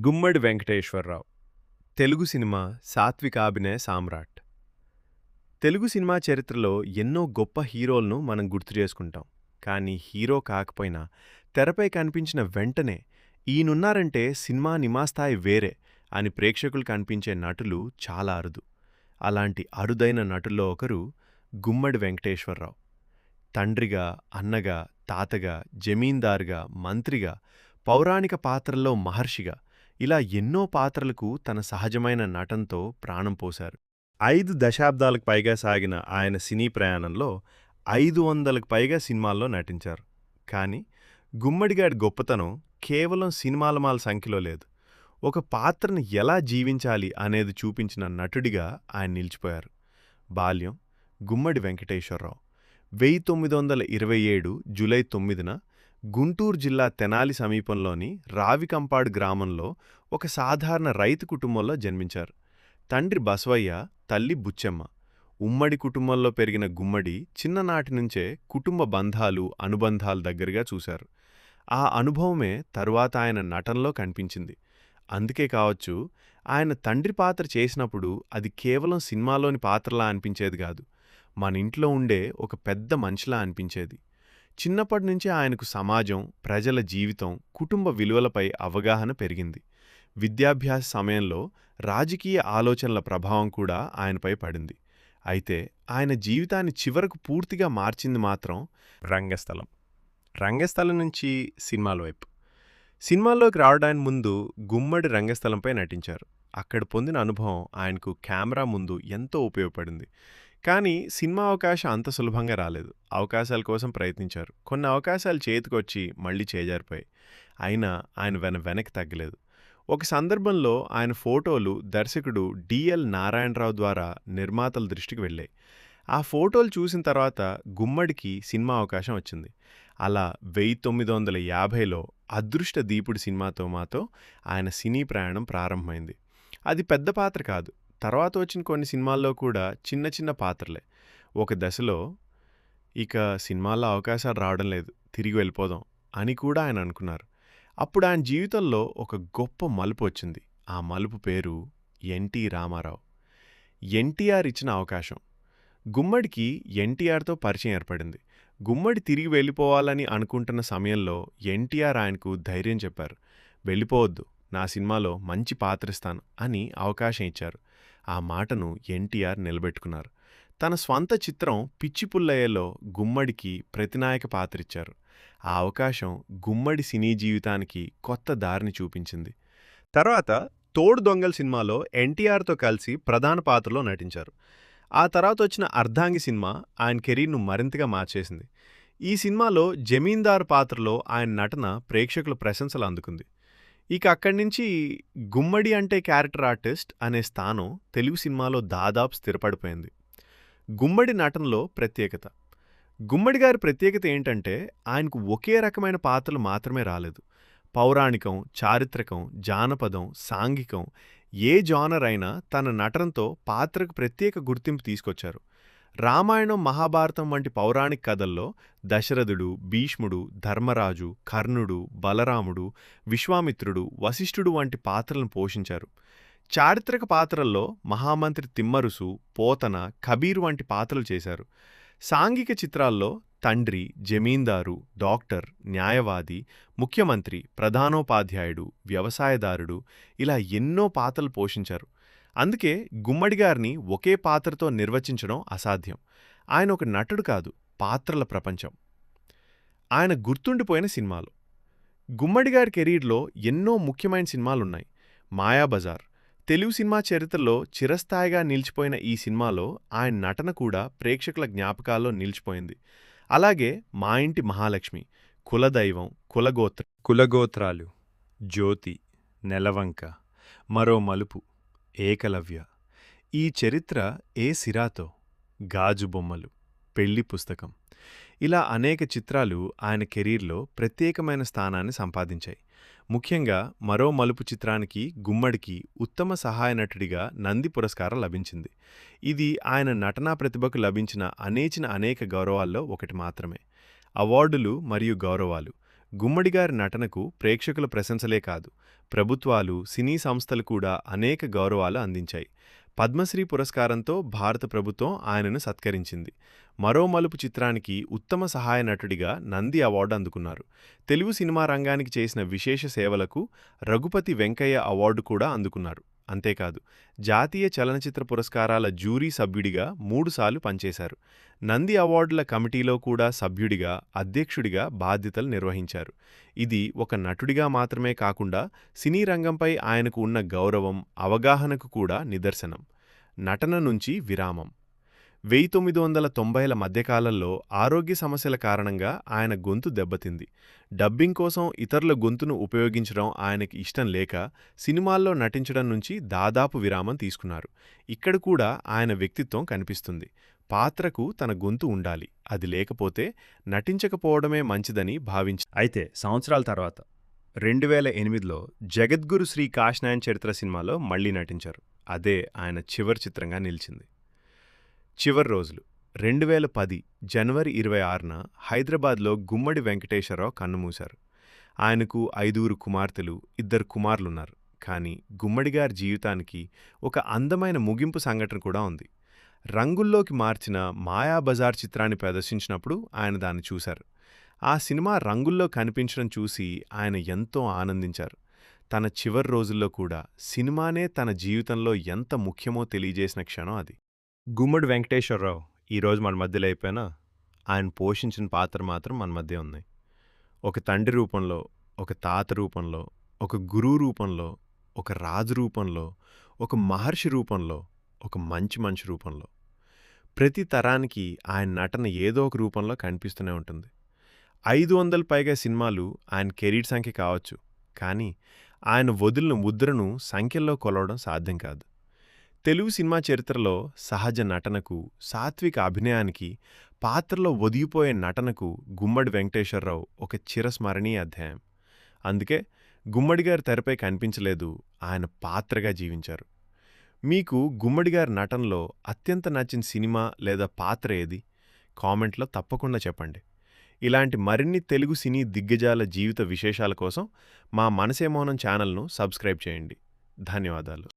గుమ్మడి Venkateswararao. Telugu cinema సాత్వికాభినయ సామ్రాట్. Telugu cinema చరిత్రలో ఎన్నో గొప్ప హీరోలను మనం గుర్తు చేసుకుంటాం. కానీ హీరో కాకపోయినా తెరపై కనిపించిన వెంటనే ఈయనున్నారంటే సినిమా నిమాస్థాయి వేరే అని ప్రేక్షకులు కనిపించే నటులు చాలా అరుదు. అలాంటి అరుదైన నటుల్లో ఒకరు గుమ్మడి వెంకటేశ్వరరావు. తండ్రిగా, అన్నగా, తాతగా, జమీందారుగా, మంత్రిగా, పౌరాణిక పాత్రల్లో మహర్షిగా ఇలా ఎన్నో పాత్రలకు తన సహజమైన నటనతో ప్రాణం పోశారు. 5 దశాబ్దాలకు పైగా సాగిన ఆయన సినీ ప్రయాణంలో 500లకు పైగా సినిమాల్లో నటించారు. కానీ గుమ్మడిగాడి గొప్పతనం కేవలం సినిమాల సంఖ్యలో లేదు. ఒక పాత్రను ఎలా జీవించాలి అనేది చూపించిన నటుడిగా ఆయన నిలిచిపోయారు. బాల్యం గుమ్మడి వెంకటేశ్వరరావు 1927 జూలై 9న గుంటూరు జిల్లా తెనాలి సమీపంలోని రావికంపాడు గ్రామంలో ఒక సాధారణ రైతు కుటుంబంలో జన్మించారు. తండ్రి బసవయ్య, తల్లి బుచ్చెమ్మ. ఉమ్మడి కుటుంబంలో పెరిగిన గుమ్మడి చిన్ననాటి నుంచే కుటుంబ బంధాలు, అనుబంధాలు దగ్గరగా చూశారు. ఆ అనుభవమే తరువాత ఆయన నటనలో కనిపించింది. అందుకే కావచ్చు, ఆయన తండ్రి పాత్ర చేసినప్పుడు అది కేవలం సినిమాలోని పాత్రలా అనిపించేది కాదు, మన ఇంట్లో ఉండే ఒక పెద్ద మనిషిలా అనిపించేది. చిన్నప్పటినుంచి ఆయనకు సమాజం, ప్రజల జీవితం, కుటుంబ విలువలపై అవగాహన పెరిగింది. విద్యాభ్యాస సమయంలో రాజకీయ ఆలోచనల ప్రభావం కూడా ఆయనపై పడింది. అయితే ఆయన జీవితాన్ని చివరకు పూర్తిగా మార్చింది మాత్రం రంగస్థలం. రంగస్థలం నుంచి సినిమాల వైపు. సినిమాల్లోకి రావడానికి ముందు గుమ్మడి రంగస్థలంపై నటించారు. అక్కడ పొందిన అనుభవం ఆయనకు కెమెరా ముందు ఎంతో ఉపయోగపడింది. కానీ సినిమా అవకాశం అంత సులభంగా రాలేదు. అవకాశాల కోసం ప్రయత్నించారు. కొన్ని అవకాశాలు చేతికొచ్చి మళ్లీ చేజారిపోయాయి. అయినా ఆయన వెనక్కి తగ్గలేదు. ఒక సందర్భంలో ఆయన ఫోటోలు దర్శకుడు డిఎల్ నారాయణరావు ద్వారా నిర్మాతల దృష్టికి వెళ్ళాయి. ఆ ఫోటోలు చూసిన తర్వాత గుమ్మడికి సినిమా అవకాశం వచ్చింది. అలా 1950లో అదృష్ట దీపుడు సినిమాతో ఆయన సినీ ప్రయాణం ప్రారంభమైంది. అది పెద్ద పాత్ర కాదు. తర్వాత వచ్చిన కొన్ని సినిమాల్లో కూడా చిన్న చిన్న పాత్రలే. ఒక దశలో ఇక సినిమాల్లో అవకాశాలు రావడం లేదు, తిరిగి వెళ్ళిపోదాం అని కూడా ఆయన అనుకున్నారు. అప్పుడు ఆయన జీవితంలో ఒక గొప్ప మలుపు వచ్చింది. ఆ మలుపు పేరు ఎన్టీ రామారావు. ఎన్టీఆర్ ఇచ్చిన అవకాశం. గుమ్మడికి ఎన్టీఆర్తో పరిచయం ఏర్పడింది. గుమ్మడి తిరిగి వెళ్ళిపోవాలని అనుకుంటున్న సమయంలో ఎన్టీఆర్ ఆయనకు ధైర్యం చెప్పారు. వెళ్ళిపోవద్దు, నా సినిమాలో మంచి పాత్రిస్తాను అని అవకాశం ఇచ్చారు. ఆ మాటను ఎన్టీఆర్ నిలబెట్టుకున్నారు. తన స్వంత చిత్రం పిచ్చి పుల్లయ్యలో గుమ్మడికి ప్రతినాయక పాత్రిచ్చారు. ఆ అవకాశం గుమ్మడి సినీ జీవితానికి కొత్త దారిని చూపించింది. తర్వాత తోడు దొంగల్ సినిమాలో ఎన్టీఆర్తో కలిసి ప్రధాన పాత్రలో నటించారు. ఆ తర్వాత వచ్చిన అర్ధాంగి సినిమా ఆయన కెరీర్ను మరింతగా మార్చేసింది. ఈ సినిమాలో జమీందారు పాత్రలో ఆయన నటన ప్రేక్షకుల ప్రశంసలు అందుకుంది. ఇక అక్కడి నుంచి గుమ్మడి అంటే క్యారెక్టర్ ఆర్టిస్ట్ అనే స్థానం తెలుగు సినిమాలో దాదాపు స్థిరపడిపోయింది. గుమ్మడి నటనలో ప్రత్యేకత. గుమ్మడి గారి ప్రత్యేకత ఏంటంటే ఆయనకు ఒకే రకమైన పాత్రలు మాత్రమే రాలేదు. పౌరాణికం, చారిత్రకం, జానపదం, సాంఘికం ఏ జానర్ అయినా తన నటనతో పాత్రకు ప్రత్యేక గుర్తింపు తీసుకొచ్చారు. రామాయణం, మహాభారతం వంటి పౌరాణిక కథల్లో దశరథుడు, భీష్ముడు, ధర్మరాజు, కర్ణుడు, బలరాముడు, విశ్వామిత్రుడు, వశిష్ఠుడు వంటి పాత్రలను పోషించారు. చారిత్రక పాత్రల్లో మహామంత్రి తిమ్మరుసు, పోతన, కబీర్ వంటి పాత్రలు చేశారు. సాంఘిక చిత్రాల్లో తండ్రి, జమీందారు, డాక్టర్, న్యాయవాది, ముఖ్యమంత్రి, ప్రధానోపాధ్యాయుడు, వ్యవసాయదారుడు ఇలా ఎన్నో పాత్రలు పోషించారు. అందుకే గుమ్మడి గారిని ఒకే పాత్రతో నిర్వచించడం అసాధ్యం. ఆయన ఒక నటుడు కాదు, పాత్రల ప్రపంచం. ఆయన గుర్తుండిపోయిన సినిమాలు. గుమ్మడి గారి కెరీర్లో ఎన్నో ముఖ్యమైన సినిమాలున్నాయి. మాయాబజార్ తెలుగు సినిమా చరిత్రలో చిరస్థాయిగా నిలిచిపోయిన ఈ సినిమాలో ఆయన నటన కూడా ప్రేక్షకుల జ్ఞాపకాల్లో నిలిచిపోయింది. అలాగే మా ఇంటి మహాలక్ష్మి, కులదైవం, కులగోత్రాలు, జ్యోతి, నెలవంక, మరో మలుపు, ఏకలవ్య, ఈ చరిత్ర ఏ సిరాతో, గాజు బొమ్మలు, పెళ్లి పుస్తకం ఇలా అనేక చిత్రాలు ఆయన కెరీర్లో ప్రత్యేకమైన స్థానాన్ని సంపాదించాయి. ముఖ్యంగా మరో మలుపు చిత్రానికి గుమ్మడికి ఉత్తమ సహాయ నటుడిగా నంది పురస్కారం లభించింది. ఇది ఆయన నటనా ప్రతిభకు లభించిన అనేక గౌరవాల్లో ఒకటి మాత్రమే. అవార్డులు మరియు గౌరవాలు. గుమ్మడిగారి నటనకు ప్రేక్షకుల ప్రశంసలే కాదు, ప్రభుత్వాలు, సినీ సంస్థలు కూడా అనేక గౌరవాలు అందించాయి. పద్మశ్రీ పురస్కారంతో భారత ప్రభుత్వం ఆయనను సత్కరించింది. మరో మలుపు చిత్రానికి ఉత్తమ సహాయ నటుడిగా నంది అవార్డు అందుకున్నారు. తెలుగు సినిమా రంగానికి చేసిన విశేష సేవలకు రఘుపతి వెంకయ్య అవార్డు కూడా అందుకున్నారు. అంతేకాదు, జాతీయ చలనచిత్ర పురస్కారాల జ్యూరీ సభ్యుడిగా 3 సార్లు పనిచేశారు. నంది అవార్డుల కమిటీలో కూడా సభ్యుడిగా, అధ్యక్షుడిగా బాధ్యతలు నిర్వహించారు. ఇది ఒక నటుడిగా మాత్రమే కాకుండా సినీ రంగంపై ఆయనకు ఉన్న గౌరవం, అవగాహనకు కూడా నిదర్శనం. నటన నుంచి విరామం. 1990ల మధ్యకాలంలో ఆరోగ్య సమస్యల కారణంగా ఆయన గొంతు దెబ్బతింది. డబ్బింగ్ కోసం ఇతరుల గొంతును ఉపయోగించడం ఆయనకి ఇష్టం లేక సినిమాల్లో నటించడం నుంచి దాదాపు విరామం తీసుకున్నారు. ఇక్కడ కూడా ఆయన వ్యక్తిత్వం కనిపిస్తుంది. పాత్రకు తన గొంతు ఉండాలి, అది లేకపోతే నటించకపోవడమే మంచిదని అయితే సంవత్సరాల తర్వాత 2008లో జగద్గురు శ్రీ కాశీనాయన్ చరిత్ర సినిమాలో మళ్లీ నటించారు. అదే ఆయన చివరి చిత్రంగా నిలిచింది. చివరి రోజులు 2010 జనవరి 26న హైదరాబాద్లో గుమ్మడి వెంకటేశ్వరరావు కన్నుమూశారు. ఆయనకు 5 కుమార్తెలు, 2 కుమారులున్నారు. కానీ గుమ్మడిగారి జీవితానికి ఒక అందమైన ముగింపు సంఘటన కూడా ఉంది. రంగుల్లోకి మార్చిన మాయాబజార్ చిత్రాన్ని ప్రదర్శించినప్పుడు ఆయన దాన్ని చూశారు. ఆ సినిమా రంగుల్లో కనిపించడం చూసి ఆయన ఎంతో ఆనందించారు. తన చివరి రోజుల్లో కూడా సినిమానే తన జీవితంలో ఎంత ముఖ్యమో తెలియజేసిన క్షణం అది. గుమ్మడి వెంకటేశ్వరరావు ఈరోజు మన మధ్యలో అయిపోయినా ఆయన పోషించిన పాత్ర మాత్రం మన మధ్య ఉంది. ఒక తండ్రి రూపంలో, ఒక తాత రూపంలో, ఒక గురువు రూపంలో, ఒక రాజు రూపంలో, ఒక మహర్షి రూపంలో, ఒక మంచి మనిషి రూపంలో. ప్రతి తరానికి ఆయన నటన ఏదో ఒక రూపంలో కనిపిస్తూనే ఉంటుంది. 500 పైగా సినిమాలు ఆయన కెరీర్ సంఖ్య కావచ్చు, కానీ ఆయన వదిలిన ముద్రను సంఖ్యల్లో కొలవడం సాధ్యం కాదు. తెలుగు సినిమా చరిత్రలో సహజ నటనకు, సాత్విక అభినయానికి, పాత్రలో ఒదిగిపోయే నటనకు గుమ్మడి వెంకటేశ్వరరావు ఒక చిరస్మరణీయ అధ్యాయం. అందుకే గుమ్మడిగారి తెరపై కనిపించలేదు, ఆయన పాత్రగా జీవించారు. మీకు గుమ్మడిగారి నటనలో అత్యంత నచ్చిన సినిమా లేదా పాత్ర ఏది? కామెంట్లో తప్పకుండా చెప్పండి. ఇలాంటి మరిన్ని తెలుగు సినీ దిగ్గజాల జీవిత విశేషాల కోసం మా మనసే మౌనం ఛానల్ను సబ్స్క్రైబ్ చేయండి. ధన్యవాదాలు.